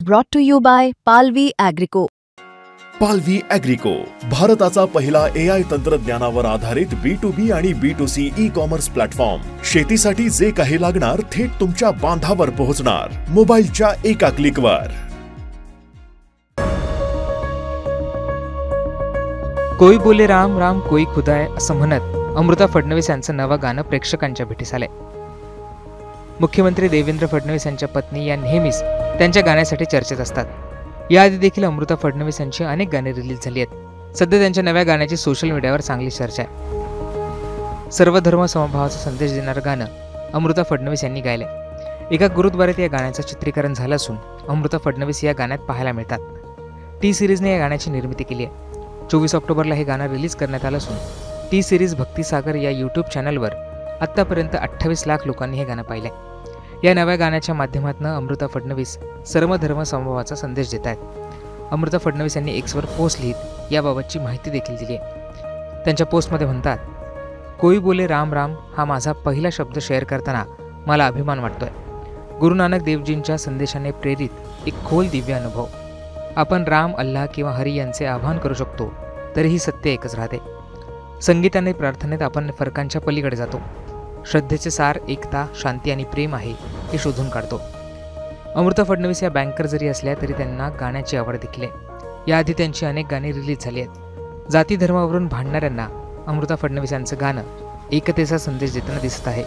Brought to you by Palvi Agrico. पालवी ॲग्रिको, भारताचा पहिला AI तंत्रज्ञानावर आधारित B2B आणि B2C ई-कॉमर्स प्लॅटफॉर्म. शेतीसाठी जे काही लागणार थेट तुमच्या बांधावर पोहोचणार, मोबाईलच्या एका क्लिकवर. कोई बोले राम राम कोई खुदा है असं म्हणत अमृता फडणवीस यांचं नवं गाणं प्रेक्षकांच्या भेटीस आलंय. मुख्यमंत्री देवेंद्र फडणवीस यांच्या पत्नी या नेहमीच त्यांच्या गाण्यासाठी चर्चेत असतात. याआधी देखील अमृता फडणवीस यांची अनेक गाणी रिलीज झाली आहेत. सध्या त्यांच्या नव्या गाण्याची सोशल मीडियावर चांगली चर्चा आहे. सर्व धर्म समभावाचा संदेश देणारं गाणं अमृता फडणवीस यांनी गायलंय. एका गुरुद्वारात या गाण्याचं चित्रीकरण झालं असून अमृता फडणवीस या गाण्यात पाहायला मिळतात. टी सिरीजने या गाण्याची निर्मिती केली आहे. 24 ऑक्टोबरला हे गाणं रिलीज करण्यात आलं असून टी सिरीज भक्तिसागर या यूट्यूब चॅनलवर आत्तापर्यंत 28 लाख लोकांनी हे गाणं पाहिलंय. या नव्या गाण्याच्या माध्यमातून अमृता फडणवीस सर्वधर्म समभावाचा संदेश देत आहेत. अमृता फडणवीस यांनी एक्सवर पोस्ट लिहित याबाबतची माहिती देखील दिली आहे. त्यांच्या पोस्टमध्ये म्हणतात, कोई बोले राम राम हा माझा पहिला शब्द शेअर करताना मला अभिमान वाटतोय. गुरु नानक देवजींच्या संदेशाने प्रेरित एक खोल दिव्य अनुभव. आपण राम, अल्लाह किंवा हरी यांचे आवाहन करू शकतो, तरीही सत्य एकच राहते. संगीत आणि प्रार्थनेत आपण फरकांच्या पलीकडे जातो. श्रद्धेचे सार एकता, शांती आणि प्रेम आहे हे शोधून काढतो. अमृता फडणवीस या बँकर जरी असल्या तरी त्यांना गाण्याची आवड देखील आहे. याआधी त्यांची अनेक गाणी रिलीज झाली आहेत. जाती धर्मावरून भांडणाऱ्यांना अमृता फडणवीस यांचं गाणं एकतेचा संदेश देताना दिसत आहे.